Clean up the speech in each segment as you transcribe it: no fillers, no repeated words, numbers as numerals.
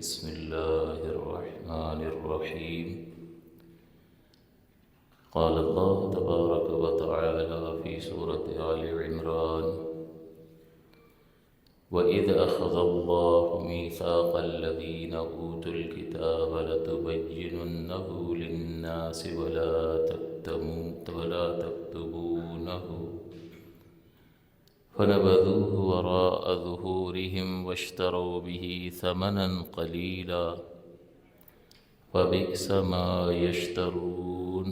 بسم الله الرحمن الرحيم. قال الله تبارك وتعالى في سورة آل عمران: وَإِذْ أَخَذَ اللَّهُ مِيثَاقَ الَّذِينَ أُوتُوا الْكِتَابَ لَتُبَيِّنُنَّهُ لِلنَّاسِ وَلَا تَكْتُمُونَهُ فَنَبَذُوهُ وَرَاءَ ظُهُورِهِمْ وَاشْتَرَوْا بِهِ ثَمَنًا قَلِيلًا فَبِئْسَ مَا يَشْتَرُونَ.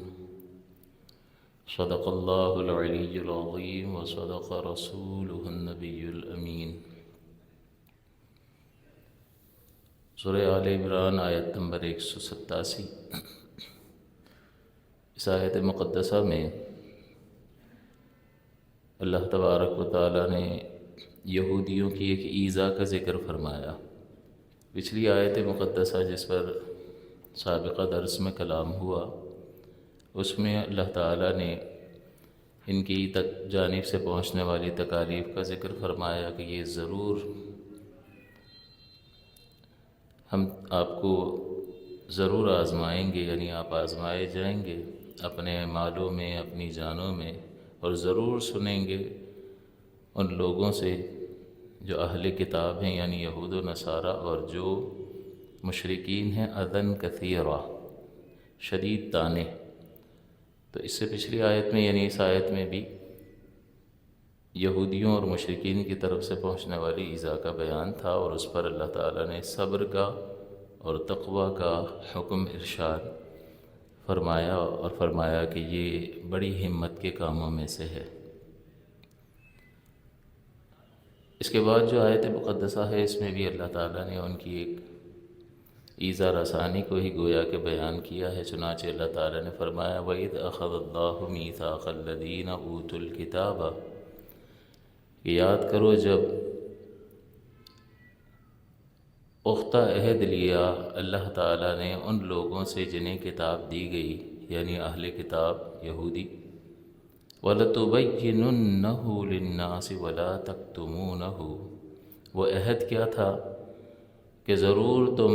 صدق الله العلي العظيم وصدق رسوله النبي الأمين. سورہ آل عمران آیت نمبر 187. اس آیت مقدسہ میں اللہ تبارک و تعالیٰ نے یہودیوں کی ایک ایذا کا ذکر فرمایا. پچھلی آیت مقدسہ جس پر سابقہ درس میں کلام ہوا، اس میں اللہ تعالیٰ نے ان کی جانب سے پہنچنے والی تکالیف کا ذکر فرمایا کہ یہ ضرور ہم آپ کو ضرور آزمائیں گے، یعنی آپ آزمائے جائیں گے اپنے مالوں میں، اپنی جانوں میں، اور ضرور سنیں گے ان لوگوں سے جو اہل کتاب ہیں یعنی یہود و نصارہ، اور جو مشرکین ہیں اذًا کثیرا، شدید طعنے. تو اس سے پچھلی آیت میں یعنی اس آیت میں بھی یہودیوں اور مشرکین کی طرف سے پہنچنے والی ایذا کا بیان تھا، اور اس پر اللہ تعالیٰ نے صبر کا اور تقوی کا حکم ارشاد فرمایا، اور فرمایا کہ یہ بڑی ہمت کے کاموں میں سے ہے. اس کے بعد جو آیت مقدسہ ہے اس میں بھی اللہ تعالیٰ نے ان کی ایک ایذا رسانی کو ہی گویا کہ بیان کیا ہے. چنانچہ اللہ تعالیٰ نے فرمایا: وَإِذْ أَخَذَ اللَّهُ مِيثَاقَ الَّذِينَ أُوتُوا الْكِتَابَ. یاد کرو جب پختہ عہد لیا اللہ تعالیٰ نے ان لوگوں سے جنہیں کتاب دی گئی، یعنی اہل کتاب یہودی. وَلَتُبَيِّنُنَّهُ لِلنَّاسِ وَلَا تَكْتُمُونَهُ. وہ عہد کیا تھا کہ ضرور تم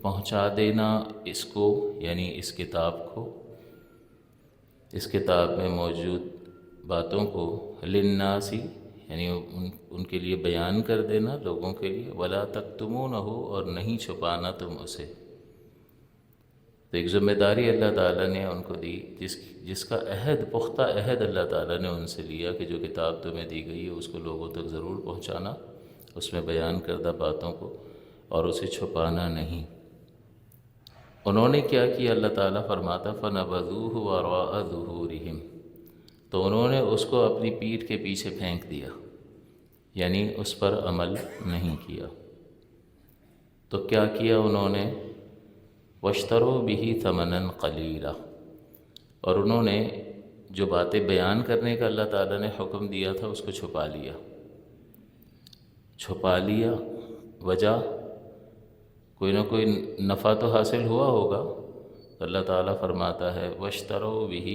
پہنچا دینا اس کو، یعنی اس کتاب کو، اس کتاب میں موجود باتوں کو، للناس یعنی ان کے لیے بیان کر دینا لوگوں کے لیے، ولا تکتمونہ اور نہیں چھپانا تم اسے. تو ایک ذمہ داری اللہ تعالیٰ نے ان کو دی، جس کا عہد، پختہ عہد اللہ تعالیٰ نے ان سے لیا کہ جو کتاب تمہیں دی گئی ہے اس کو لوگوں تک ضرور پہنچانا، اس میں بیان کردہ باتوں کو، اور اسے چھپانا نہیں. انہوں نے کیا کیا؟ اللہ تعالیٰ فرماتا: فَنَبَذُوهُ وَرَاءَ ظُهُورِهِمْ. تو انہوں نے اس کو اپنی پیٹھ کے پیچھے پھینک دیا، یعنی اس پر عمل نہیں کیا. تو کیا کیا انہوں نے؟ وَاشْتَرَوْا بِهِ ثَمَنًا قَلِيلًا. اور انہوں نے جو باتیں بیان کرنے کا اللہ تعالیٰ نے حکم دیا تھا اس کو چھپا لیا. وجہ کوئی نہ کوئی نفع تو حاصل ہوا ہوگا. اللہ تعالیٰ فرماتا ہے: وَاشْتَرَوْا بِهِ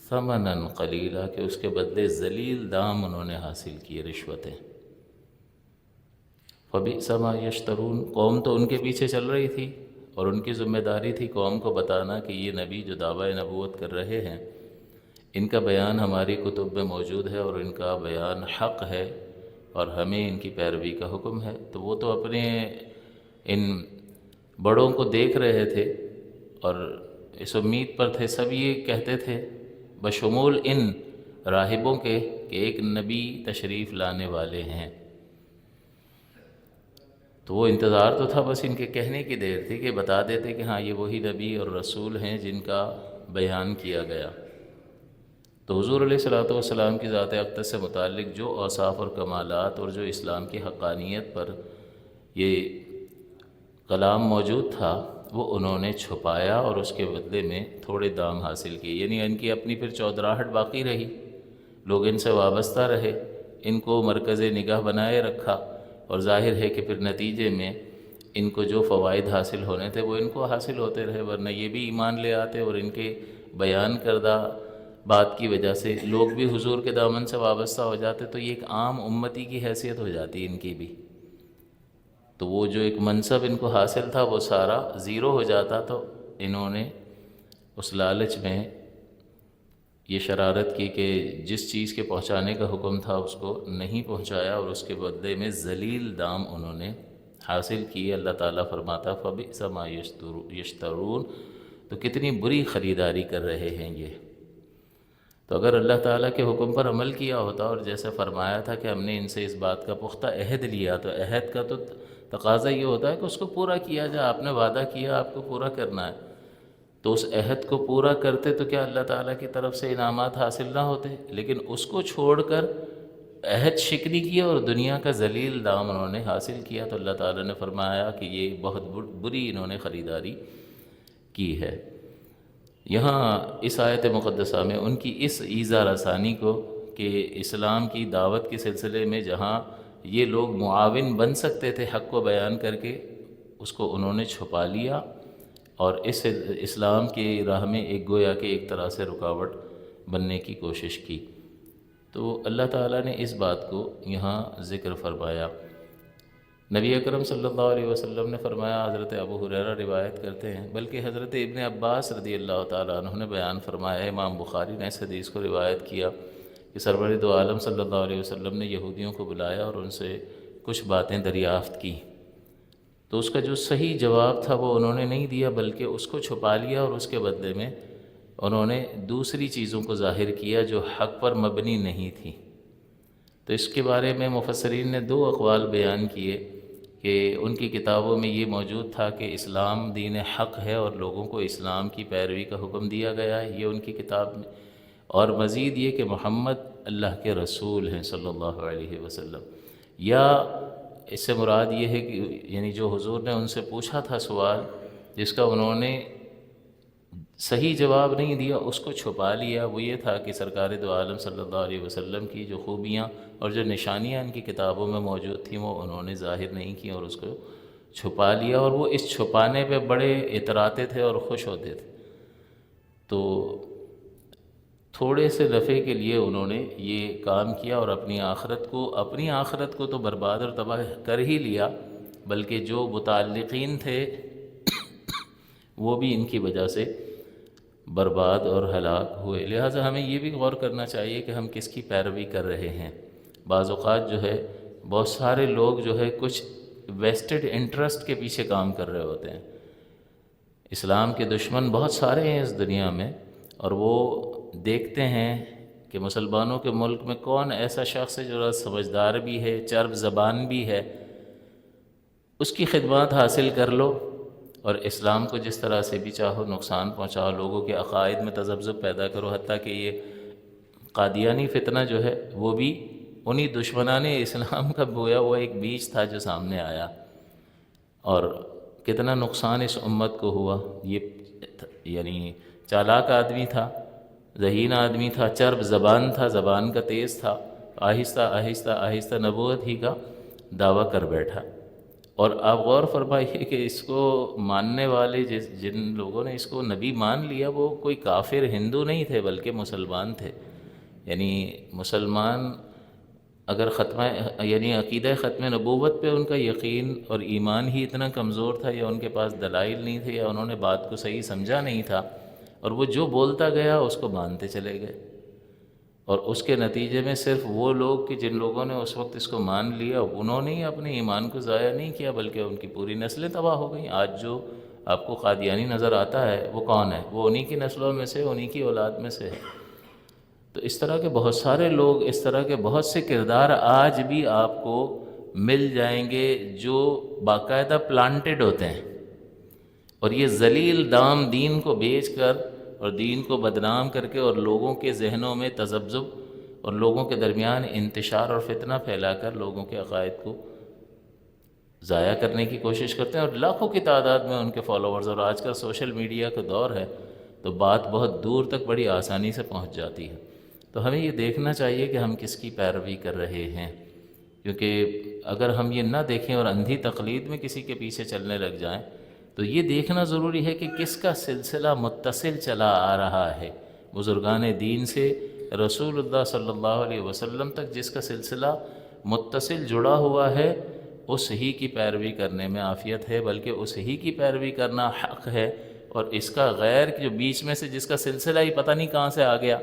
ثَمَنًا قَلِيلًا، کہ اس کے بدلے ذلیل دام انہوں نے حاصل کیے، رشوتیں. فَبِئْسَ مَا يَشْتَرُونَ. قوم تو ان کے پیچھے چل رہی تھی، اور ان کی ذمہ داری تھی قوم کو بتانا کہ یہ نبی جو دعویٰ نبوت کر رہے ہیں ان کا بیان ہماری کتب میں موجود ہے، اور ان کا بیان حق ہے، اور ہمیں ان کی پیروی کا حکم ہے. تو وہ تو اپنے ان بڑوں کو دیکھ رہے تھے اور اس امید پر تھے، سب یہ کہتے تھے بشمول ان راہبوں کے کہ ایک نبی تشریف لانے والے ہیں. تو وہ انتظار تو تھا، بس ان کے کہنے کی دیر تھی کہ بتا دیتے کہ ہاں یہ وہی نبی اور رسول ہیں جن کا بیان کیا گیا. تو حضور علیہ الصلوۃ والسلام کی ذات اقدس سے متعلق جو اوصاف اور کمالات اور جو اسلام کی حقانیت پر یہ کلام موجود تھا وہ انہوں نے چھپایا، اور اس کے بدلے میں تھوڑے دام حاصل کیے. یعنی ان کی اپنی پھر چودراہٹ باقی رہی، لوگ ان سے وابستہ رہے، ان کو مرکز نگاہ بنائے رکھا، اور ظاہر ہے کہ پھر نتیجے میں ان کو جو فوائد حاصل ہونے تھے وہ ان کو حاصل ہوتے رہے، ورنہ یہ بھی ایمان لے آتے، اور ان کے بیان کردہ بات کی وجہ سے لوگ بھی حضور کے دامن سے وابستہ ہو جاتے، تو یہ ایک عام امتی کی حیثیت ہو جاتی ان کی بھی. تو وہ جو ایک منصب ان کو حاصل تھا وہ سارا زیرو ہو جاتا، تو انہوں نے اس لالچ میں یہ شرارت کی کہ جس چیز کے پہنچانے کا حکم تھا اس کو نہیں پہنچایا، اور اس کے بدلے میں ذلیل دام انہوں نے حاصل کیے۔ اللہ تعالیٰ فرماتا فَبِئْسَ مَا یشترون، تو کتنی بری خریداری کر رہے ہیں یہ۔ تو اگر اللہ تعالیٰ کے حکم پر عمل کیا ہوتا، اور جیسے فرمایا تھا کہ ہم نے ان سے اس بات کا پختہ عہد لیا، تو عہد کا تو تقاضا یہ ہوتا ہے کہ اس کو پورا کیا جائے۔ آپ نے وعدہ کیا، آپ کو پورا کرنا ہے، تو اس عہد کو پورا کرتے تو کیا اللہ تعالیٰ کی طرف سے انعامات حاصل نہ ہوتے؟ لیکن اس کو چھوڑ کر عہد شکنی کیا اور دنیا کا ذلیل دام انہوں نے حاصل کیا، تو اللہ تعالیٰ نے فرمایا کہ یہ بہت بری انہوں نے خریداری کی ہے۔ یہاں اس آیت مقدسہ میں ان کی اس ایذا رسانی کو کہ اسلام کی دعوت کے سلسلے میں جہاں یہ لوگ معاون بن سکتے تھے حق کو بیان کر کے، اس کو انہوں نے چھپا لیا اور اس اسلام کی راہ میں ایک گویا کہ ایک طرح سے رکاوٹ بننے کی کوشش کی۔ تو اللہ تعالیٰ نے اس بات کو یہاں ذکر فرمایا۔ نبی اکرم صلی اللہ علیہ وسلم نے فرمایا، حضرت ابو ہریرہ روایت کرتے ہیں، بلکہ حضرت ابن عباس رضی اللہ تعالیٰ عنہ نے بیان فرمایا، امام بخاری نے اس حدیث کو روایت کیا کہ سرور دو عالم صلی اللہ علیہ وسلم نے یہودیوں کو بلایا اور ان سے کچھ باتیں دریافت کی، تو اس کا جو صحیح جواب تھا وہ انہوں نے نہیں دیا، بلکہ اس کو چھپا لیا، اور اس کے بدلے میں انہوں نے دوسری چیزوں کو ظاہر کیا جو حق پر مبنی نہیں تھی۔ تو اس کے بارے میں مفسرین نے دو اقوال بیان کیے کہ ان کی کتابوں میں یہ موجود تھا کہ اسلام دین حق ہے اور لوگوں کو اسلام کی پیروی کا حکم دیا گیا ہے، یہ ان کی کتاب میں، اور مزید یہ کہ محمد اللہ کے رسول ہیں صلی اللہ علیہ وسلم۔ یا اس سے مراد یہ ہے کہ یعنی جو حضور نے ان سے پوچھا تھا سوال جس کا انہوں نے صحیح جواب نہیں دیا، اس کو چھپا لیا، وہ یہ تھا کہ سرکار دو عالم صلی اللہ علیہ وسلم کی جو خوبیاں اور جو نشانیاں ان کی کتابوں میں موجود تھیں وہ انہوں نے ظاہر نہیں کی اور اس کو چھپا لیا، اور وہ اس چھپانے پہ بڑے اتراتے تھے اور خوش ہوتے تھے۔ تو تھوڑے سے نفع کے لیے انہوں نے یہ کام کیا اور اپنی آخرت کو تو برباد اور تباہ کر ہی لیا، بلکہ جو متعلقین تھے وہ بھی ان کی وجہ سے برباد اور ہلاک ہوئے۔ لہٰذا ہمیں یہ بھی غور کرنا چاہیے کہ ہم کس کی پیروی کر رہے ہیں۔ بعض اوقات جو ہے بہت سارے لوگ جو ہے کچھ ویسٹڈ انٹرسٹ کے پیچھے کام کر رہے ہوتے ہیں۔ اسلام کے دشمن بہت سارے ہیں اس دنیا میں، اور وہ دیکھتے ہیں کہ مسلمانوں کے ملک میں کون ایسا شخص ہے جو سمجھدار بھی ہے، چرب زبان بھی ہے، اس کی خدمات حاصل کر لو اور اسلام کو جس طرح سے بھی چاہو نقصان پہنچاؤ، لوگوں کے عقائد میں تذبذب پیدا کرو، حتیٰ کہ یہ قادیانی فتنہ جو ہے وہ بھی انہی دشمنان اسلام کا بویا ہوا ایک بیج تھا جو سامنے آیا، اور کتنا نقصان اس امت کو ہوا۔ یہ یعنی چالاک آدمی تھا، ذہین آدمی تھا، چرب زبان تھا، زبان کا تیز تھا، آہستہ آہستہ آہستہ نبوت ہی کا دعویٰ کر بیٹھا۔ اور آپ غور فرمائیے کہ اس کو ماننے والے جن لوگوں نے اس کو نبی مان لیا وہ کوئی کافر ہندو نہیں تھے بلکہ مسلمان تھے۔ یعنی مسلمان اگر یعنی عقیدہ ختم نبوت پہ ان کا یقین اور ایمان ہی اتنا کمزور تھا، یا ان کے پاس دلائل نہیں تھے، یا انہوں نے بات کو صحیح سمجھا نہیں تھا، اور وہ جو بولتا گیا اس کو مانتے چلے گئے، اور اس کے نتیجے میں صرف وہ لوگ کہ جن لوگوں نے اس وقت اس کو مان لیا انہوں نے ہی اپنے ایمان کو ضائع نہیں کیا بلکہ ان کی پوری نسلیں تباہ ہو گئیں۔ آج جو آپ کو قادیانی نظر آتا ہے وہ کون ہے؟ وہ انہی کی نسلوں میں سے، انہی کی اولاد میں سے ہے۔ تو اس طرح کے بہت سارے لوگ، اس طرح کے بہت سے کردار آج بھی آپ کو مل جائیں گے جو باقاعدہ پلانٹڈ ہوتے ہیں، اور یہ ذلیل دام دین کو بیچ کر اور دین کو بدنام کر کے اور لوگوں کے ذہنوں میں تذبذب اور لوگوں کے درمیان انتشار اور فتنہ پھیلا کر لوگوں کے عقائد کو ضائع کرنے کی کوشش کرتے ہیں، اور لاکھوں کی تعداد میں ان کے فالوورز، اور آج کل سوشل میڈیا کا دور ہے تو بات بہت دور تک بڑی آسانی سے پہنچ جاتی ہے۔ تو ہمیں یہ دیکھنا چاہیے کہ ہم کس کی پیروی کر رہے ہیں، کیونکہ اگر ہم یہ نہ دیکھیں اور اندھی تقلید میں کسی کے پیچھے چلنے لگ جائیں تو یہ دیکھنا ضروری ہے کہ کس کا سلسلہ متصل چلا آ رہا ہے بزرگان دین سے رسول اللہ صلی اللہ علیہ وسلم تک، جس کا سلسلہ متصل جڑا ہوا ہے اس ہی کی پیروی کرنے میں عافیت ہے، بلکہ اس ہی کی پیروی کرنا حق ہے، اور اس کا غیر جو بیچ میں سے جس کا سلسلہ ہی پتہ نہیں کہاں سے آ گیا،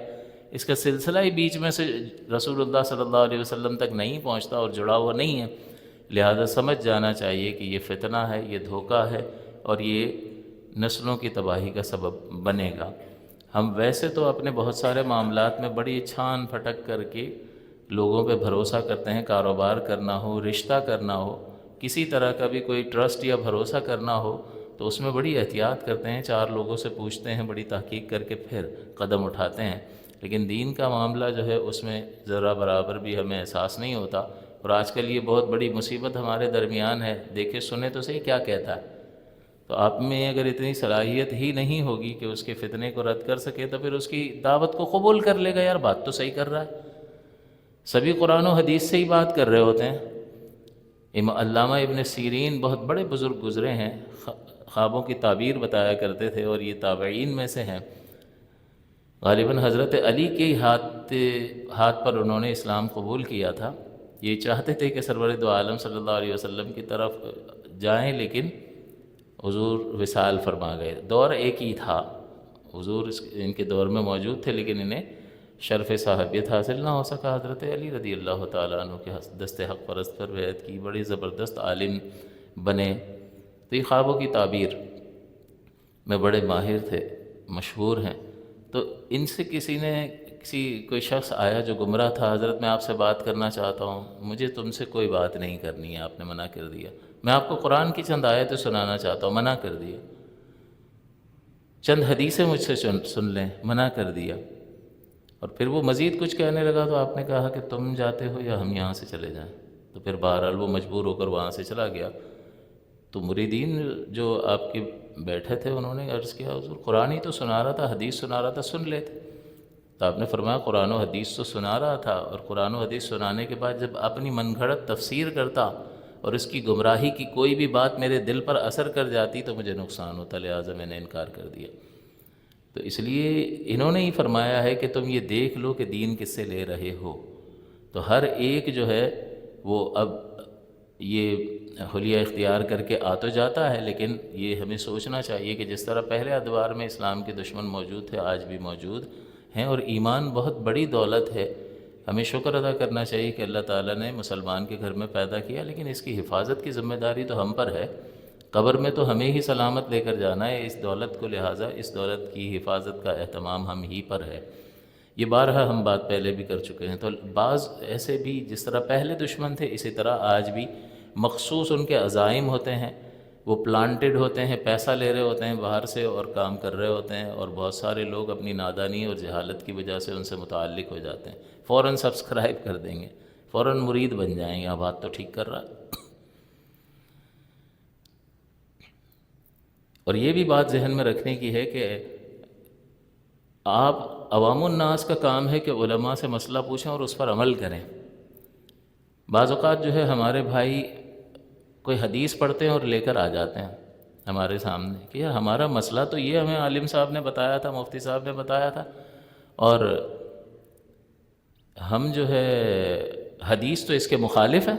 اس کا سلسلہ ہی بیچ میں سے رسول اللہ صلی اللہ علیہ وسلم تک نہیں پہنچتا اور جڑا ہوا نہیں ہے، لہذا سمجھ جانا چاہیے کہ یہ فتنہ ہے، یہ دھوکہ ہے، اور یہ نسلوں کی تباہی کا سبب بنے گا۔ ہم ویسے تو اپنے بہت سارے معاملات میں بڑی چھان پھٹک کر کے لوگوں پہ بھروسہ کرتے ہیں، کاروبار کرنا ہو، رشتہ کرنا ہو، کسی طرح کا بھی کوئی ٹرسٹ یا بھروسہ کرنا ہو تو اس میں بڑی احتیاط کرتے ہیں، 4 لوگوں سے پوچھتے ہیں، بڑی تحقیق کر کے پھر قدم اٹھاتے ہیں۔ لیکن دین کا معاملہ جو ہے اس میں ذرا برابر بھی ہمیں احساس نہیں ہوتا، اور آج کل یہ بہت بڑی مصیبت ہمارے درمیان ہے۔ دیکھیں سنیں تو صحیح کیا کہتا ہے، تو آپ میں اگر اتنی صلاحیت ہی نہیں ہوگی کہ اس کے فتنے کو رد کر سکے تو پھر اس کی دعوت کو قبول کر لے گا، یار بات تو صحیح کر رہا ہے۔ سبھی قرآن و حدیث سے ہی بات کر رہے ہوتے ہیں۔ علامہ ابن سیرین بہت بڑے بزرگ گزرے ہیں، خوابوں کی تعبیر بتایا کرتے تھے، اور یہ تابعین میں سے ہیں۔ غالباً حضرت علی کے ہی ہاتھ پر انہوں نے اسلام قبول کیا تھا۔ یہ چاہتے تھے کہ سرور دو عالم صلی اللہ علیہ وسلم کی طرف جائیں، لیکن حضور وصال فرما گئے۔ دور ایک ہی تھا، حضور ان کے دور میں موجود تھے، لیکن انہیں شرف صحابیت حاصل نہ ہو سکا۔ حضرت علی رضی اللہ تعالیٰ عنہ کے دست حق پرست پر بیعت کی، بڑے زبردست عالم بنے۔ تو یہ خوابوں کی تعبیر میں بڑے ماہر تھے، مشہور ہیں۔ تو ان سے کوئی شخص آیا جو گمراہ تھا، حضرت میں آپ سے بات کرنا چاہتا ہوں، مجھے تم سے کوئی بات نہیں کرنی ہے، آپ نے منع کر دیا۔ میں آپ کو قرآن کی چند آیتیں سنانا چاہتا ہوں، منع کر دیا۔ چند حدیثیں مجھ سے سن لیں، منع کر دیا۔ اور پھر وہ مزید کچھ کہنے لگا تو آپ نے کہا کہ تم جاتے ہو یا ہم یہاں سے چلے جائیں؟ تو پھر بہرحال وہ مجبور ہو کر وہاں سے چلا گیا۔ تو مریدین جو آپ کے بیٹھے تھے انہوں نے عرض کیا، حضور قرآن ہی تو سنا رہا تھا، حدیث سنا رہا تھا، سن لیتے۔ تو آپ نے فرمایا قرآن و حدیث تو سنا رہا تھا، اور قرآن و حدیث سنانے کے بعد جب اپنی من گھڑت تفسیر کرتا اور اس کی گمراہی کی کوئی بھی بات میرے دل پر اثر کر جاتی تو مجھے نقصان ہوتا، لہٰذا میں نے انکار کر دیا۔ تو اس لیے انہوں نے ہی فرمایا ہے کہ تم یہ دیکھ لو کہ دین کس سے لے رہے ہو۔ تو ہر ایک جو ہے وہ اب یہ حلیہ اختیار کر کے آ تو جاتا ہے، لیکن یہ ہمیں سوچنا چاہیے کہ جس طرح پہلے ادوار میں اسلام کے دشمن موجود تھے، آج بھی موجود ہیں، اور ایمان بہت بڑی دولت ہے۔ ہمیں شکر ادا کرنا چاہیے کہ اللہ تعالیٰ نے مسلمان کے گھر میں پیدا کیا، لیکن اس کی حفاظت کی ذمہ داری تو ہم پر ہے۔ قبر میں تو ہمیں ہی سلامت لے کر جانا ہے اس دولت کو، لہٰذا اس دولت کی حفاظت کا اہتمام ہم ہی پر ہے۔ یہ بارہا ہم بات پہلے بھی کر چکے ہیں۔ تو بعض ایسے بھی جس طرح پہلے دشمن تھے، اسی طرح آج بھی مخصوص ان کے عزائم ہوتے ہیں، وہ پلانٹڈ ہوتے ہیں، پیسہ لے رہے ہوتے ہیں باہر سے اور کام کر رہے ہوتے ہیں، اور بہت سارے لوگ اپنی نادانی اور جہالت کی وجہ سے ان سے متعلق ہو جاتے ہیں، فوراً سبسکرائب کر دیں گے، فوراً مرید بن جائیں گے، بات تو ٹھیک کر رہا ہے۔ اور یہ بھی بات ذہن میں رکھنے کی ہے کہ آپ عوام الناس کا کام ہے کہ علماء سے مسئلہ پوچھیں اور اس پر عمل کریں۔ بعض اوقات جو ہے ہمارے بھائی کوئی حدیث پڑھتے ہیں اور لے کر آ جاتے ہیں ہمارے سامنے کہ یار ہمارا مسئلہ تو یہ ہمیں عالم صاحب نے بتایا تھا، مفتی صاحب نے بتایا تھا، اور ہم جو ہے حدیث تو اس کے مخالف ہے،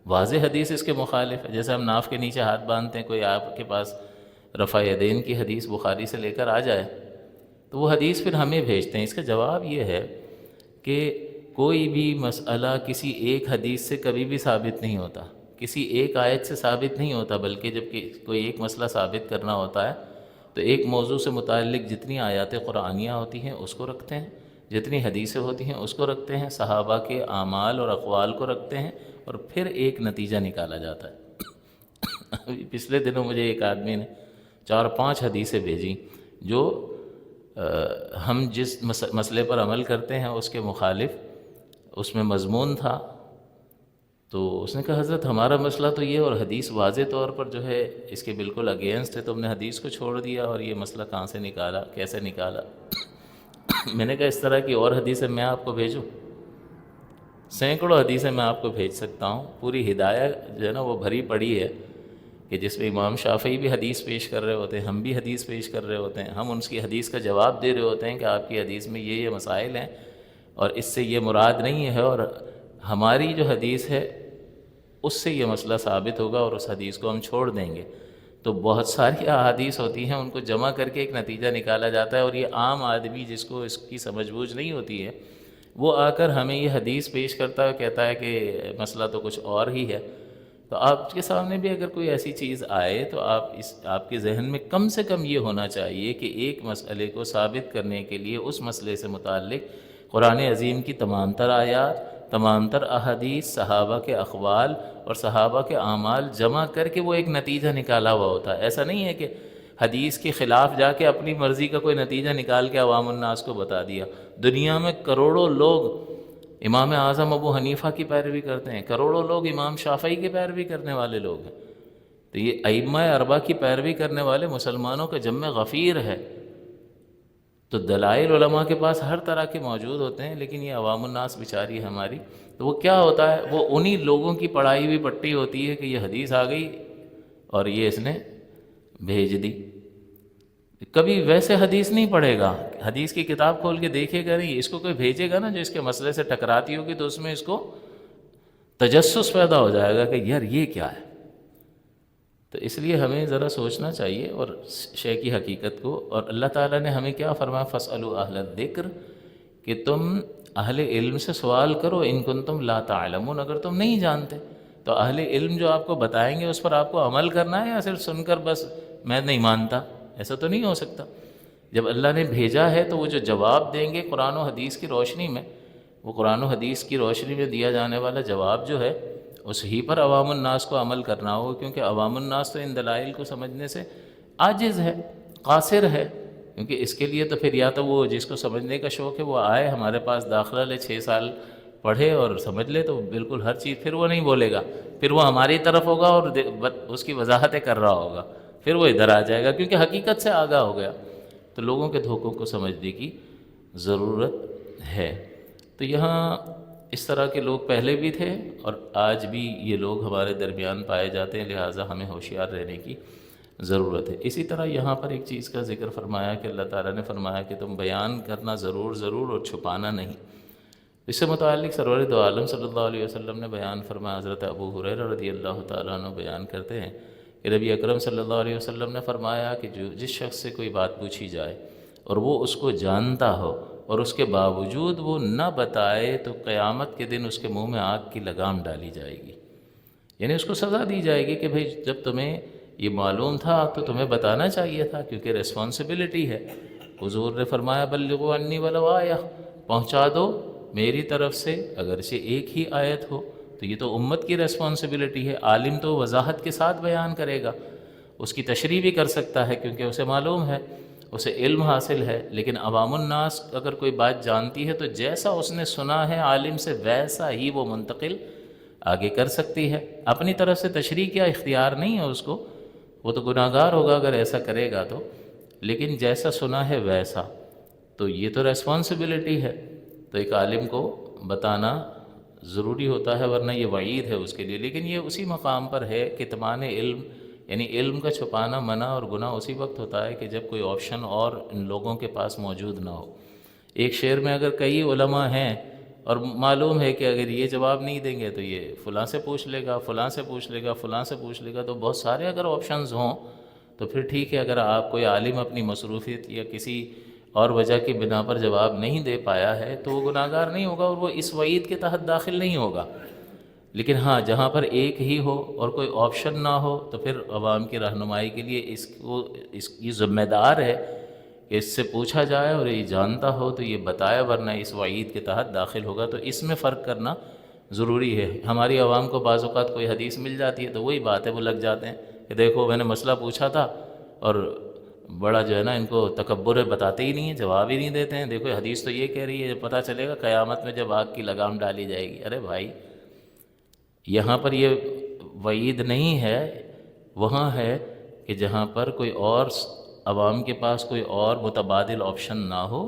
واضح حدیث اس کے مخالف ہے۔ جیسے ہم ناف کے نیچے ہاتھ باندھتے ہیں، کوئی آپ کے پاس رفع یدین کی حدیث بخاری سے لے کر آ جائے تو وہ حدیث پھر ہمیں بھیجتے ہیں۔ اس کا جواب یہ ہے کہ کوئی بھی مسئلہ کسی ایک حدیث سے کبھی بھی ثابت نہیں ہوتا، کسی ایک آیت سے ثابت نہیں ہوتا، بلکہ جب کہ کوئی ایک مسئلہ ثابت کرنا ہوتا ہے تو ایک موضوع سے متعلق جتنی آیات قرآنیہ ہوتی ہیں اس کو رکھتے ہیں، جتنی حدیثیں ہوتی ہیں اس کو رکھتے ہیں، صحابہ کے اعمال اور اقوال کو رکھتے ہیں، اور پھر ایک نتیجہ نکالا جاتا ہے۔ پچھلے دنوں مجھے ایک آدمی نے 4-5 حدیثیں بھیجیں جو ہم جس مسئلے پر عمل کرتے ہیں اس کے مخالف اس میں مضمون تھا۔ تو اس نے کہا حضرت ہمارا مسئلہ تو یہ، اور حدیث واضح طور پر جو ہے اس کے بالکل اگینسٹ ہے، تو ہم نے حدیث کو چھوڑ دیا اور یہ مسئلہ کہاں سے نکالا، کیسے نکالا؟ میں نے کہا اس طرح کی اور حدیثیں میں آپ کو بھیجوں؟ سینکڑوں حدیثیں میں آپ کو بھیج سکتا ہوں، پوری ہدایت جو ہے نا وہ بھری پڑی ہے کہ جس میں امام شافعی بھی حدیث پیش کر رہے ہوتے ہیں، ہم بھی حدیث پیش کر رہے ہوتے ہیں، ہم ان کی حدیث کا جواب دے رہے ہوتے ہیں کہ آپ کی حدیث میں یہ مسائل ہیں اور اس سے یہ مراد نہیں ہے، اور ہماری جو حدیث ہے اس سے یہ مسئلہ ثابت ہوگا اور اس حدیث کو ہم چھوڑ دیں گے۔ تو بہت ساری احادیث ہوتی ہیں، ان کو جمع کر کے ایک نتیجہ نکالا جاتا ہے، اور یہ عام آدمی جس کو اس کی سمجھ بوجھ نہیں ہوتی ہے، وہ آ کر ہمیں یہ حدیث پیش کرتا ہے، کہتا ہے کہ مسئلہ تو کچھ اور ہی ہے۔ تو آپ کے سامنے بھی اگر کوئی ایسی چیز آئے تو آپ کے ذہن میں کم سے کم یہ ہونا چاہیے کہ ایک مسئلے کو ثابت کرنے کے لیے اس مسئلے سے متعلق قرآن عظیم کی تمام تر آیات، تمام تر احادیث، صحابہ کے اقوال اور صحابہ کے اعمال جمع کر کے وہ ایک نتیجہ نکالا ہوا ہوتا ہے۔ ایسا نہیں ہے کہ حدیث کے خلاف جا کے اپنی مرضی کا کوئی نتیجہ نکال کے عوام الناس کو بتا دیا۔ دنیا میں کروڑوں لوگ امام اعظم ابو حنیفہ کی پیروی کرتے ہیں، کروڑوں لوگ امام شافعی کی پیروی کرنے والے لوگ ہیں۔ تو یہ ائمہ اربعہ کی پیروی کرنے والے مسلمانوں کا جمع غفیر ہے۔ تو دلائل علماء کے پاس ہر طرح کے موجود ہوتے ہیں، لیکن یہ عوام الناس بیچاری ہماری، تو وہ کیا ہوتا ہے، وہ انہی لوگوں کی پڑھائی ہوئی پٹی ہوتی ہے کہ یہ حدیث آ گئی اور یہ اس نے بھیج دی۔ کبھی ویسے حدیث نہیں پڑھے گا، حدیث کی کتاب کھول کے دیکھے گا نہیں، اس کو کوئی بھیجے گا نا جو اس کے مسئلے سے ٹکراتی ہوگی، تو اس میں اس کو تجسس پیدا ہو جائے گا کہ یار یہ کیا ہے۔ تو اس لیے ہمیں ذرا سوچنا چاہیے اور شے کی حقیقت کو، اور اللہ تعالیٰ نے ہمیں کیا فرمایا، فَاسْأَلُوا أَهْلَ الذِّكْرِ، کہ تم اہل علم سے سوال کرو، ان کنتم لا تعلمون، اگر تم نہیں جانتے تو اہل علم جو آپ کو بتائیں گے اس پر آپ کو عمل کرنا ہے، یا صرف سن کر بس میں نہیں مانتا، ایسا تو نہیں ہو سکتا۔ جب اللہ نے بھیجا ہے تو وہ جو جواب دیں گے قرآن و حدیث کی روشنی میں، وہ قرآن و حدیث کی روشنی میں دیا جانے والا جواب جو ہے اس ہی پر عوام الناس کو عمل کرنا ہوگا، کیونکہ عوام الناس تو ان دلائل کو سمجھنے سے عاجز ہے، قاصر ہے۔ کیونکہ اس کے لیے تو پھر یا تو وہ جس کو سمجھنے کا شوق ہے وہ آئے ہمارے پاس داخلہ لے، 6 سال پڑھے اور سمجھ لے تو بالکل ہر چیز، پھر وہ نہیں بولے گا، پھر وہ ہماری طرف ہوگا اور اس کی وضاحتیں کر رہا ہوگا، پھر وہ ادھر آ جائے گا کیونکہ حقیقت سے آگاہ ہو گیا۔ تو لوگوں کے دھوکوں کو سمجھنے کی ضرورت ہے۔ تو یہاں اس طرح کے لوگ پہلے بھی تھے اور آج بھی یہ لوگ ہمارے درمیان پائے جاتے ہیں، لہٰذا ہمیں ہوشیار رہنے کی ضرورت ہے۔ اسی طرح یہاں پر ایک چیز کا ذکر فرمایا کہ اللہ تعالیٰ نے فرمایا کہ تم بیان کرنا ضرور ضرور اور چھپانا نہیں۔ اس سے متعلق سرور دو عالم صلی اللہ علیہ وسلم نے بیان فرمایا، حضرت ابو ہریرہ رضی اللہ تعالیٰ عنہ بیان کرتے ہیں کہ نبی اکرم صلی اللہ علیہ وسلم نے فرمایا کہ جس شخص سے کوئی بات پوچھی جائے اور وہ اس کو جانتا ہو اور اس کے باوجود وہ نہ بتائے تو قیامت کے دن اس کے منہ میں آگ کی لگام ڈالی جائے گی، یعنی اس کو سزا دی جائے گی کہ بھئی جب تمہیں یہ معلوم تھا تو تمہیں بتانا چاہیے تھا، کیونکہ ریسپانسبلٹی ہے۔ حضور نے فرمایا بلغوا عنی ولو آیہ، پہنچا دو میری طرف سے اگرچہ ایک ہی آیت ہو۔ تو یہ تو امت کی ریسپانسبلٹی ہے۔ عالم تو وضاحت کے ساتھ بیان کرے گا، اس کی تشریح بھی کر سکتا ہے کیونکہ اسے معلوم ہے، اسے علم حاصل ہے، لیکن عوام الناس اگر کوئی بات جانتی ہے تو جیسا اس نے سنا ہے عالم سے ویسا ہی وہ منتقل آگے کر سکتی ہے، اپنی طرف سے تشریح کیا اختیار نہیں ہے اس کو، وہ تو گناہ گار ہوگا اگر ایسا کرے گا تو، لیکن جیسا سنا ہے ویسا، تو یہ تو ریسپانسبلٹی ہے۔ تو ایک عالم کو بتانا ضروری ہوتا ہے، ورنہ یہ وعید ہے اس کے لیے۔ لیکن یہ اسی مقام پر ہے کہ کتمان علم، یعنی علم کا چھپانا منع اور گناہ اسی وقت ہوتا ہے کہ جب کوئی آپشن اور ان لوگوں کے پاس موجود نہ ہو۔ ایک شعر میں اگر کئی علماء ہیں اور معلوم ہے کہ اگر یہ جواب نہیں دیں گے تو یہ فلاں سے پوچھ لے گا، فلاں سے پوچھ لے گا، فلاں سے پوچھ لے گا، تو بہت سارے اگر آپشنز ہوں تو پھر ٹھیک ہے، اگر آپ کوئی عالم اپنی مصروفیت یا کسی اور وجہ کی بنا پر جواب نہیں دے پایا ہے تو وہ گناہ گار نہیں ہوگا اور وہ اس وعید کے تحت داخل نہیں ہوگا۔ لیکن ہاں جہاں پر ایک ہی ہو اور کوئی آپشن نہ ہو تو پھر عوام کی رہنمائی کے لیے اس کی ذمہ دار ہے کہ اس سے پوچھا جائے اور یہ جانتا ہو تو یہ بتایا، ورنہ اس وعید کے تحت داخل ہوگا۔ تو اس میں فرق کرنا ضروری ہے۔ ہماری عوام کو بعض اوقات کوئی حدیث مل جاتی ہے تو وہی بات ہے، وہ لگ جاتے ہیں کہ دیکھو میں نے مسئلہ پوچھا تھا، اور بڑا جو ہے نا ان کو تکبر ہے، بتاتے ہی نہیں ہیں، جواب ہی نہیں دیتے ہیں، دیکھو حدیث تو یہ کہہ رہی ہے، پتہ چلے گا قیامت میں جب آگ کی لگام ڈالی جائے گی۔ ارے بھائی یہاں پر یہ وعید نہیں ہے، وہاں ہے کہ جہاں پر کوئی اور عوام کے پاس کوئی اور متبادل آپشن نہ ہو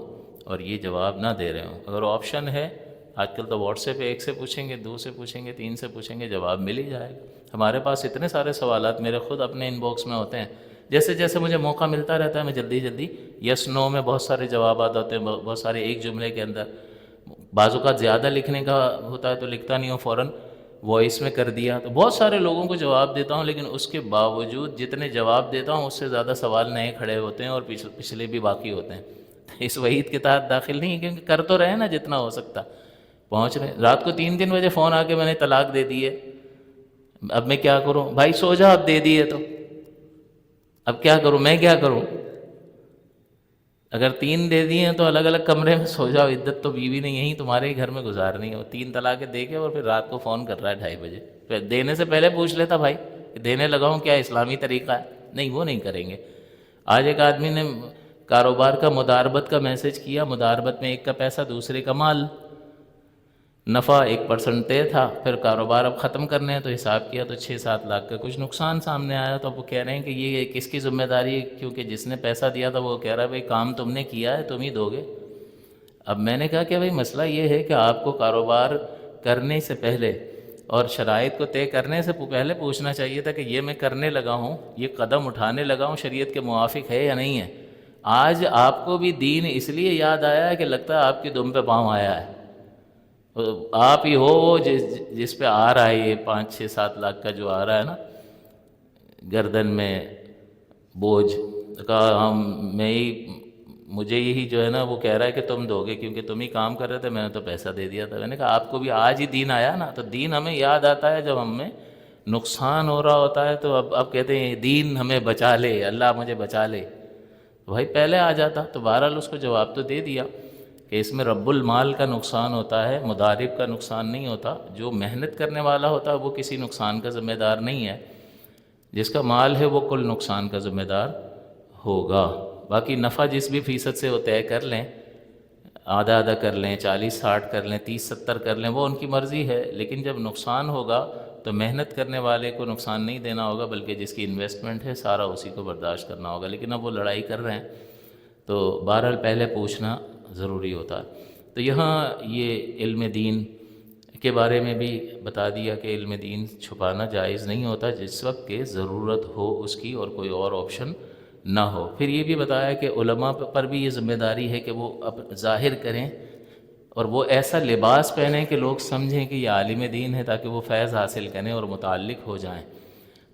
اور یہ جواب نہ دے رہے ہوں۔ اگر آپشن ہے، آج کل تو واٹس ایپ پہ 1 سے پوچھیں گے، 2 سے پوچھیں گے، 3 سے پوچھیں گے، جواب مل ہی جائے گا۔ ہمارے پاس اتنے سارے سوالات میرے خود اپنے ان باکس میں ہوتے ہیں، جیسے جیسے مجھے موقع ملتا رہتا ہے میں جلدی جلدی یس نو میں بہت سارے جوابات ہوتے ہیں، بہت سارے ایک جملے کے اندر، بعض اوقات زیادہ لکھنے کا ہوتا ہے تو لکھتا نہیں ہوں، فوراً وائس میں کر دیا، تو بہت سارے لوگوں کو جواب دیتا ہوں، لیکن اس کے باوجود جتنے جواب دیتا ہوں اس سے زیادہ سوال نئے کھڑے ہوتے ہیں اور پچھلے بھی باقی ہوتے ہیں۔ اس وعید کے تحت داخل نہیں، کیونکہ کر تو رہے نا جتنا ہو سکتا، پہنچ رہے۔ رات کو 3 بجے فون آ کے میں نے طلاق دے دی ہے، اب میں کیا کروں؟ بھائی سو جا، اب دے دیے تو اب کیا کروں؟ میں کیا کروں؟ اگر 3 دے دیے ہیں تو الگ الگ کمرے میں سو جاؤ، عدت تو بیوی نے یہیں تمہارے ہی گھر میں گزارنی ہے۔ وہ 3 طلاقیں دے کے اور پھر رات کو فون کر رہا ہے 2:30 بجے، پھر دینے سے پہلے پوچھ لیتا بھائی کہ دینے لگاؤں کیا اسلامی طریقہ ہے؟ نہیں، وہ نہیں کریں گے۔ آج ایک آدمی نے کاروبار کا مداربت کا میسج کیا، مداربت میں ایک کا پیسہ دوسرے کا مال، نفع 1% طے تھا، پھر کاروبار اب ختم کرنے ہیں تو حساب کیا تو 6-7 لاکھ کا کچھ نقصان سامنے آیا۔ تو اب وہ کہہ رہے ہیں کہ یہ کس کی ذمہ داری ہے؟ کیونکہ جس نے پیسہ دیا تھا وہ کہہ رہا ہے بھائی کام تم نے کیا ہے، تم ہی دو گے۔ اب میں نے کہا کہ بھائی مسئلہ یہ ہے کہ آپ کو کاروبار کرنے سے پہلے اور شرائط کو طے کرنے سے پہلے پوچھنا چاہیے تھا کہ یہ میں کرنے لگا ہوں، یہ قدم اٹھانے لگا ہوں، شریعت کے موافق ہے یا نہیں ہے۔ آج آپ کو بھی دین اس لیے یاد آیا ہے کہ لگتا ہے آپ کی دم پہ پاؤں آیا ہے، آپ ہی ہو وہ جس پہ آ رہا ہے یہ 5-6-7 لاکھ کا جو آ رہا ہے نا گردن میں بوجھ۔ کہا مجھے یہی جو ہے نا وہ کہہ رہا ہے کہ تم دو گے کیونکہ تم ہی کام کر رہے تھے، میں نے تو پیسہ دے دیا تھا۔ میں نے کہا آپ کو بھی آج ہی دین آیا نا، تو دین ہمیں یاد آتا ہے جب ہمیں نقصان ہو رہا ہوتا ہے، تو اب کہتے ہیں دین ہمیں بچا لے، اللہ مجھے بچا لے۔ تو بھائی پہلے آ جاتا تو بہرحال اس کو جواب تو دے دیا کہ اس میں رب المال کا نقصان ہوتا ہے، مضارب کا نقصان نہیں ہوتا۔ جو محنت کرنے والا ہوتا ہے وہ کسی نقصان کا ذمہ دار نہیں ہے، جس کا مال ہے وہ کل نقصان کا ذمہ دار ہوگا۔ باقی نفع جس بھی فیصد سے وہ طے کر لیں، آدھا آدھا کر لیں، 40-60 کر لیں، 30-70 کر لیں، وہ ان کی مرضی ہے، لیکن جب نقصان ہوگا تو محنت کرنے والے کو نقصان نہیں دینا ہوگا، بلکہ جس کی انویسٹمنٹ ہے سارا اسی کو برداشت کرنا ہوگا۔ لیکن اب وہ لڑائی کر رہے ہیں تو بہرحال پہلے پوچھنا ضروری ہوتا ہے۔ تو یہاں یہ علم دین کے بارے میں بھی بتا دیا کہ علم دین چھپانا جائز نہیں ہوتا جس وقت کہ ضرورت ہو اس کی اور کوئی اور آپشن نہ ہو۔ پھر یہ بھی بتایا کہ علماء پر بھی یہ ذمہ داری ہے کہ وہ ظاہر کریں اور وہ ایسا لباس پہنیں کہ لوگ سمجھیں کہ یہ عالم دین ہے، تاکہ وہ فیض حاصل کریں اور متعلق ہو جائیں۔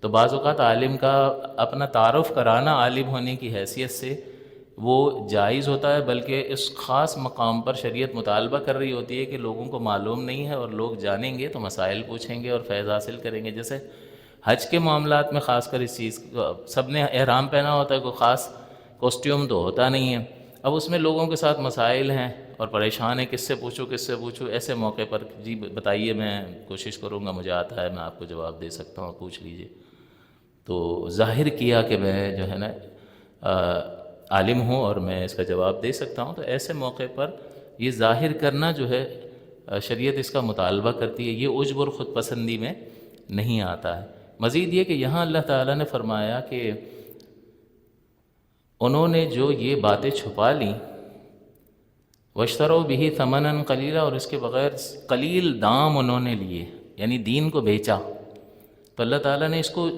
تو بعض اوقات عالم کا اپنا تعارف کرانا عالم ہونے کی حیثیت سے وہ جائز ہوتا ہے، بلکہ اس خاص مقام پر شریعت مطالبہ کر رہی ہوتی ہے کہ لوگوں کو معلوم نہیں ہے اور لوگ جانیں گے تو مسائل پوچھیں گے اور فیض حاصل کریں گے۔ جیسے حج کے معاملات میں خاص کر اس چیز کو سب نے احرام پہنا ہوتا ہے، کوئی خاص کاسٹیوم تو ہوتا نہیں ہے۔ اب اس میں لوگوں کے ساتھ مسائل ہیں اور پریشان ہیں، کس سے پوچھوں۔ ایسے موقع پر جی بتائیے، میں کوشش کروں گا، مجھے آتا ہے، میں آپ کو جواب دے سکتا ہوں، پوچھ لیجئے۔ تو ظاہر کیا کہ میں جو ہے نا عالم ہوں اور میں اس کا جواب دے سکتا ہوں۔ تو ایسے موقع پر یہ ظاہر کرنا جو ہے شریعت اس کا مطالبہ کرتی ہے، یہ عجب اور خود پسندی میں نہیں آتا ہے۔ مزید یہ کہ یہاں اللہ تعالیٰ نے فرمایا کہ انہوں نے جو یہ باتیں چھپا لیں، وَاشْتَرَوْا بِهِ ثَمَنًا قَلِيلًا، اور اس کے بغیر قلیل دام انہوں نے لیے، یعنی دین کو بیچا۔ تو اللہ تعالیٰ نے اس کو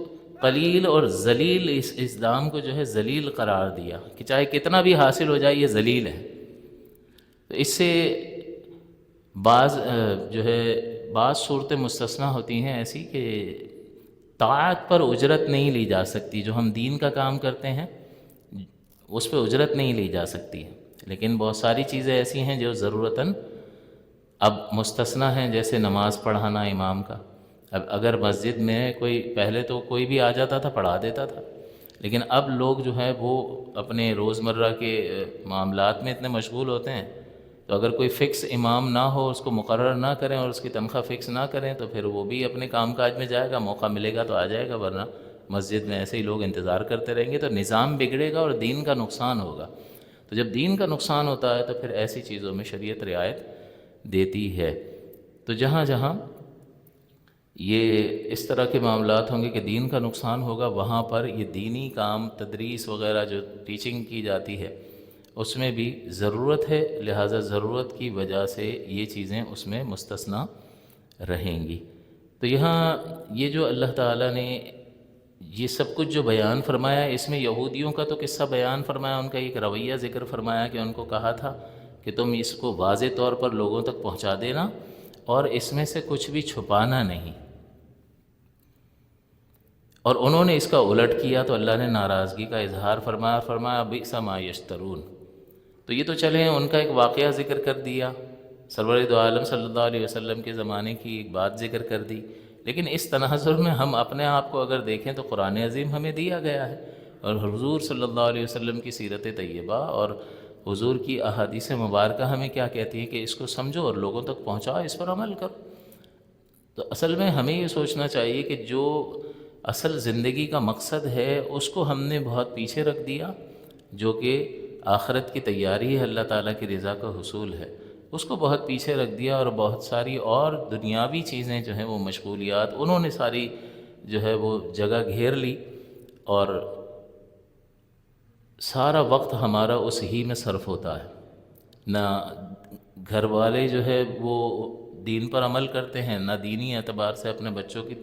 قلیل اور ذلیل، اس دام کو جو ہے ذلیل قرار دیا کہ چاہے کتنا بھی حاصل ہو جائے یہ ذلیل ہے۔ تو اس سے بعض صورتیں مستثنیٰ ہوتی ہیں ایسی کہ طاعت پر اجرت نہیں لی جا سکتی، جو ہم دین کا کام کرتے ہیں اس پہ اجرت نہیں لی جا سکتی، لیکن بہت ساری چیزیں ایسی ہیں جو ضرورتاً اب مستثنیٰ ہیں، جیسے نماز پڑھانا امام کا۔ اب اگر مسجد میں پہلے تو کوئی بھی آ جاتا تھا پڑھا دیتا تھا، لیکن اب لوگ جو ہے وہ اپنے روزمرہ کے معاملات میں اتنے مشغول ہوتے ہیں، تو اگر کوئی فکس امام نہ ہو، اس کو مقرر نہ کریں اور اس کی تنخواہ فکس نہ کریں، تو پھر وہ بھی اپنے کام کاج میں جائے گا، موقع ملے گا تو آ جائے گا، ورنہ مسجد میں ایسے ہی لوگ انتظار کرتے رہیں گے، تو نظام بگڑے گا اور دین کا نقصان ہوگا۔ تو جب دین کا نقصان ہوتا ہے تو پھر ایسی چیزوں میں شریعت رعایت دیتی ہے۔ تو جہاں جہاں یہ اس طرح کے معاملات ہوں گے کہ دین کا نقصان ہوگا، وہاں پر یہ دینی کام، تدریس وغیرہ جو ٹیچنگ کی جاتی ہے اس میں بھی ضرورت ہے، لہٰذا ضرورت کی وجہ سے یہ چیزیں اس میں مستثنیٰ رہیں گی۔ تو یہاں یہ جو اللہ تعالیٰ نے یہ سب کچھ جو بیان فرمایا، اس میں یہودیوں کا تو قصہ بیان فرمایا، ان کا ایک رویہ ذکر فرمایا کہ ان کو کہا تھا کہ تم اس کو واضح طور پر لوگوں تک پہنچا دینا، اور اس میں سے کچھ بھی چھپانا نہیں۔ اور انہوں نے اس کا الٹ کیا تو اللہ نے ناراضگی کا اظہار فرمایا بئس ما یشترون۔ تو یہ تو چلیں ان کا ایک واقعہ ذکر کر دیا، سرور دو عالم صلی اللہ علیہ وسلم کے زمانے کی ایک بات ذکر کر دی، لیکن اس تناظر میں ہم اپنے آپ کو اگر دیکھیں تو قرآن عظیم ہمیں دیا گیا ہے، اور حضور صلی اللہ علیہ وسلم کی سیرت طیبہ اور حضور کی احادیث مبارکہ ہمیں کیا کہتی ہیں کہ اس کو سمجھو اور لوگوں تک پہنچاؤ، اس پر عمل کرو۔ تو اصل میں ہمیں یہ سوچنا چاہیے کہ جو اصل زندگی کا مقصد ہے اس کو ہم نے بہت پیچھے رکھ دیا، جو کہ آخرت کی تیاری ہے، اللہ تعالیٰ کی رضا کا حصول ہے، اس کو بہت پیچھے رکھ دیا، اور بہت ساری اور دنیاوی چیزیں جو ہیں وہ مشغولیات انہوں نے ساری جو ہے وہ جگہ گھیر لی، اور سارا وقت ہمارا اس ہی میں صرف ہوتا ہے۔ نہ گھر والے جو ہے وہ دین پر عمل کرتے ہیں، نہ دینی اعتبار سے اپنے بچوں کی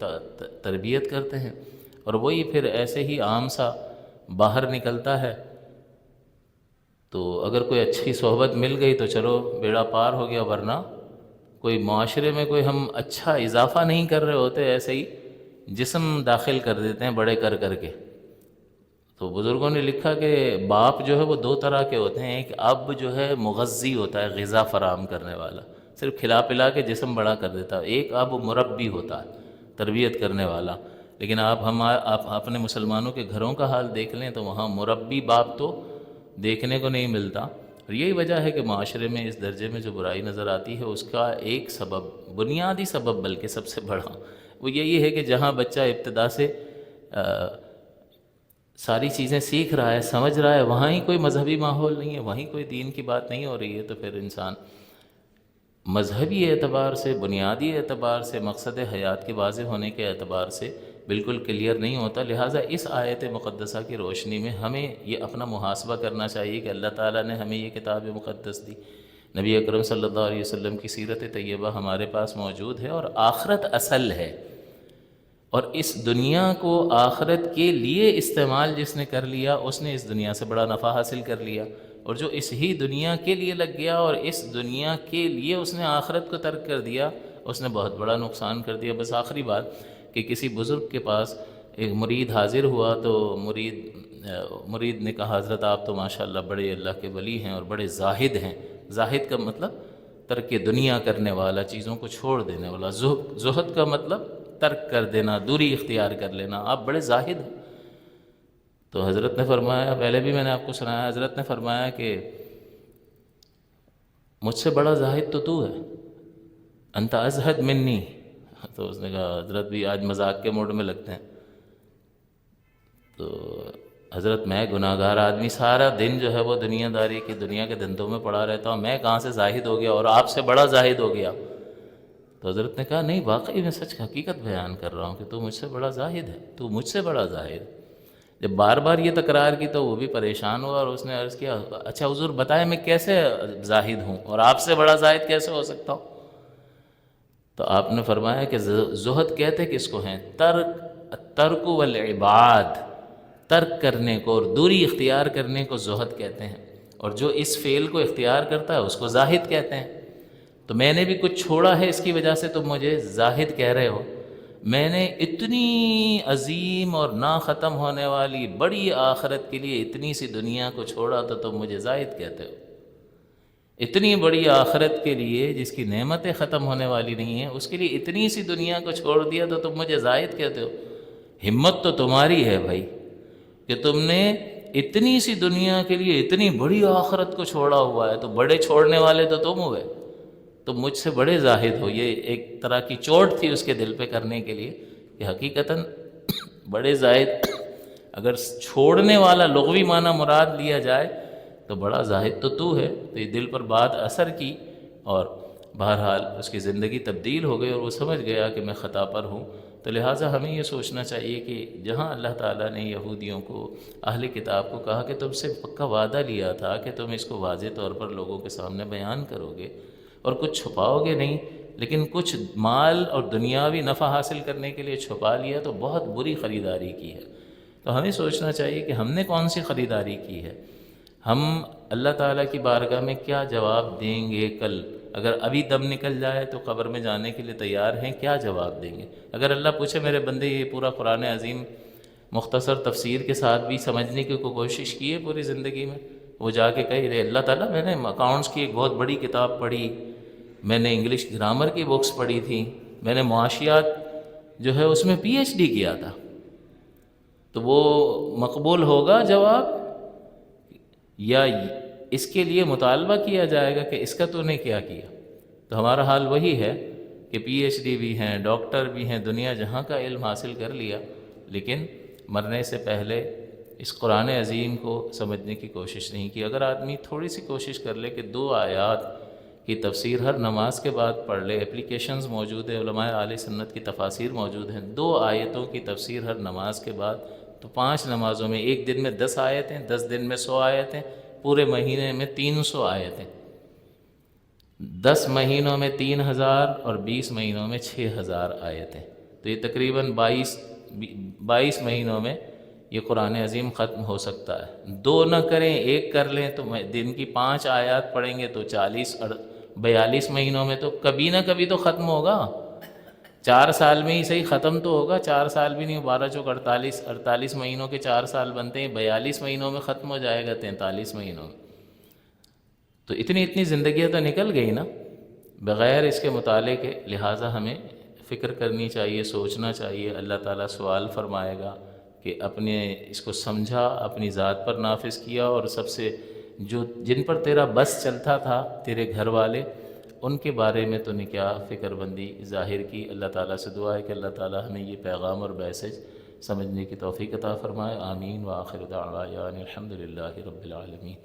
تربیت کرتے ہیں، اور وہی پھر ایسے ہی عام سا باہر نکلتا ہے۔ تو اگر کوئی اچھی صحبت مل گئی تو چلو بیڑا پار ہو گیا، ورنہ کوئی معاشرے میں کوئی ہم اچھا اضافہ نہیں کر رہے ہوتے، ایسے ہی جسم داخل کر دیتے ہیں بڑے کر کر کے۔ تو بزرگوں نے لکھا کہ باپ جو ہے وہ دو طرح کے ہوتے ہیں، ایک اب جو ہے مغذی ہوتا ہے، غذا فراہم کرنے والا، صرف کھلا پلا کے جسم بڑا کر دیتا ہے، ایک اب مربی ہوتا ہے، تربیت کرنے والا۔ لیکن آپ اپنے مسلمانوں کے گھروں کا حال دیکھ لیں تو وہاں مربی باپ تو دیکھنے کو نہیں ملتا، اور یہی وجہ ہے کہ معاشرے میں اس درجے میں جو برائی نظر آتی ہے، اس کا ایک سبب، بنیادی سبب بلکہ سب سے بڑا، وہ یہی ہے کہ جہاں بچہ ابتدا سے ساری چیزیں سیکھ رہا ہے، سمجھ رہا ہے، وہاں ہی کوئی مذہبی ماحول نہیں ہے، وہیں کوئی دین کی بات نہیں ہو رہی ہے، تو پھر انسان مذہبی اعتبار سے، بنیادی اعتبار سے، مقصد حیات کے واضح ہونے کے اعتبار سے بالکل کلیئر نہیں ہوتا۔ لہٰذا اس آیت مقدسہ کی روشنی میں ہمیں یہ اپنا محاسبہ کرنا چاہیے کہ اللہ تعالیٰ نے ہمیں یہ کتاب مقدس دی، نبی اکرم صلی اللہ علیہ وسلم کی سیرت طیبہ ہمارے پاس موجود ہے، اور آخرت اصل ہے، اور اس دنیا کو آخرت کے لیے استعمال جس نے کر لیا اس نے اس دنیا سے بڑا نفع حاصل کر لیا، اور جو اس ہی دنیا کے لیے لگ گیا اور اس دنیا کے لیے اس نے آخرت کو ترک کر دیا، اس نے بہت بڑا نقصان کر دیا۔ بس آخری بات کہ کسی بزرگ کے پاس ایک مرید حاضر ہوا تو مرید نے کہا حضرت آپ تو ماشاءاللہ بڑے اللہ کے ولی ہیں اور بڑے زاہد ہیں۔ زاہد کا مطلب ترک دنیا کرنے والا، چیزوں کو چھوڑ دینے والا۔ زہد کا مطلب ترک کر دینا، دوری اختیار کر لینا، آپ بڑے زاہد ہیں۔ تو حضرت نے فرمایا، پہلے بھی میں نے آپ کو سنایا، حضرت نے فرمایا کہ مجھ سے بڑا زاہد تو ہے، انت ازہد منی۔ تو اس نے کہا، حضرت بھی آج مذاق کے موڈ میں لگتے ہیں، تو حضرت میں گناہ گار آدمی، سارا دن جو ہے وہ دنیا داری کی، دنیا کے دھندوں میں پڑا رہتا ہوں، میں کہاں سے زاہد ہو گیا اور آپ سے بڑا زاہد ہو گیا؟ تو حضرت نے کہا نہیں، واقعی میں سچ حقیقت بیان کر رہا ہوں کہ تو مجھ سے بڑا زاہد ہے، تو مجھ سے بڑا زاہد۔ جب بار بار یہ تکرار کی تو وہ بھی پریشان ہوا، اور اس نے عرض کیا، اچھا حضور بتائیں میں کیسے زاہد ہوں اور آپ سے بڑا زاہد کیسے ہو سکتا ہوں؟ تو آپ نے فرمایا کہ زہد کہتے کس کو ہیں؟ ترک والعباد، ترک کرنے کو اور دوری اختیار کرنے کو زہد کہتے ہیں، اور جو اس فعل کو اختیار کرتا ہے اس کو زاہد کہتے ہیں۔ تو میں نے بھی کچھ چھوڑا ہے، اس کی وجہ سے تم مجھے زاہد کہہ رہے ہو۔ میں نے اتنی عظیم اور نہ ختم ہونے والی بڑی آخرت کے لیے اتنی سی دنیا کو چھوڑا تو تم مجھے زاہد کہتے ہو۔ اتنی بڑی آخرت کے لیے جس کی نعمتیں ختم ہونے والی نہیں ہیں، اس کے لیے اتنی سی دنیا کو چھوڑ دیا تو تم مجھے زاہد کہتے ہو۔ ہمت تو تمہاری ہے بھائی کہ تم نے اتنی سی دنیا کے لیے اتنی بڑی آخرت کو چھوڑا ہوا ہے، تو بڑے چھوڑنے والے تو تم ہوئے، تم مجھ سے بڑے زاہد ہو۔ یہ ایک طرح کی چوٹ تھی اس کے دل پہ کرنے کے لیے کہ حقیقتاً بڑے زاہد، اگر چھوڑنے والا لغوی معنی مراد لیا جائے تو بڑا زاہد تو ہے۔ تو یہ دل پر بات اثر کی، اور بہرحال اس کی زندگی تبدیل ہو گئی، اور وہ سمجھ گیا کہ میں خطا پر ہوں۔ تو لہٰذا ہمیں یہ سوچنا چاہیے کہ جہاں اللہ تعالیٰ نے یہودیوں کو، اہل کتاب کو کہا کہ تم سے پکا وعدہ لیا تھا کہ تم اس کو واضح طور پر لوگوں کے سامنے بیان کرو گے اور کچھ چھپاؤ گے نہیں، لیکن کچھ مال اور دنیاوی نفع حاصل کرنے کے لیے چھپا لیا، تو بہت بری خریداری کی ہے۔ تو ہمیں سوچنا چاہیے کہ ہم نے کون سی خریداری کی ہے، ہم اللہ تعالیٰ کی بارگاہ میں کیا جواب دیں گے کل اگر ابھی دم نکل جائے تو قبر میں جانے کے لیے تیار ہیں؟ کیا جواب دیں گے؟ اگر اللہ پوچھے میرے بندے یہ پورا قرآن عظیم مختصر تفسیر کے ساتھ بھی سمجھنے کی کوشش کی ہے پوری زندگی میں، وہ جا کے کہے رہے اللہ تعالیٰ میں نے اکاؤنٹس کی ایک بہت بڑی کتاب پڑھی، میں نے انگلش گرامر کی بکس پڑھی تھیں، میں نے معاشیات جو ہے اس میں پی ایچ ڈی کیا تھا، تو وہ مقبول ہوگا جواب، یا اس کے لیے مطالبہ کیا جائے گا کہ اس کا تو نے کیا کیا؟ تو ہمارا حال وہی ہے کہ پی ایچ ڈی بھی ہیں، ڈاکٹر بھی ہیں، دنیا جہاں کا علم حاصل کر لیا، لیکن مرنے سے پہلے اس قرآن عظیم کو سمجھنے کی کوشش نہیں کی۔ اگر آدمی تھوڑی سی کوشش کر لے کہ 2 آیات کی تفسیر ہر نماز کے بعد پڑھ لے، اپلیکیشنز موجود ہیں، علماء اہل سنت کی تفاسیر موجود ہیں، 2 آیتوں کی تفسیر ہر نماز کے بعد، تو 5 نمازوں میں ایک دن میں 10 آیتیں، 10 دن میں 100 آیتیں، پورے مہینے میں 300 آیتیں، 10 مہینوں میں 3000 اور 20 مہینوں میں 6000 آیتیں، تو یہ تقریباً 22 مہینوں میں یہ قرآن عظیم ختم ہو سکتا ہے۔ 2 نہ کریں، 1 کر لیں تو دن کی 5 آیات پڑھیں گے تو 42 مہینوں میں تو کبھی نہ کبھی تو ختم ہوگا، 4 سال میں ہی صحیح ختم تو ہوگا، 4 سال بھی نہیں، 12 چوک 48 مہینوں کے 4 سال بنتے ہیں، 42 مہینوں میں ختم ہو جائے گا، 43 مہینوں میں، تو اتنی زندگیاں تو نکل گئی نا بغیر اس کے مطالعے کے۔ لہٰذا ہمیں فکر کرنی چاہیے، سوچنا چاہیے، اللہ تعالیٰ سوال فرمائے گا کہ اپنے اس کو سمجھا، اپنی ذات پر نافذ کیا، اور سب سے جن پر تیرا بس چلتا تھا تیرے گھر والے، ان کے بارے میں تو نے کیا فکر بندی ظاہر کی۔ اللہ تعالیٰ سے دعا ہے کہ اللہ تعالیٰ ہمیں یہ پیغام اور میسج سمجھنے کی توفیق عطا فرمائے۔ آمین وآخر دعوانا الحمد للہ رب العالمین۔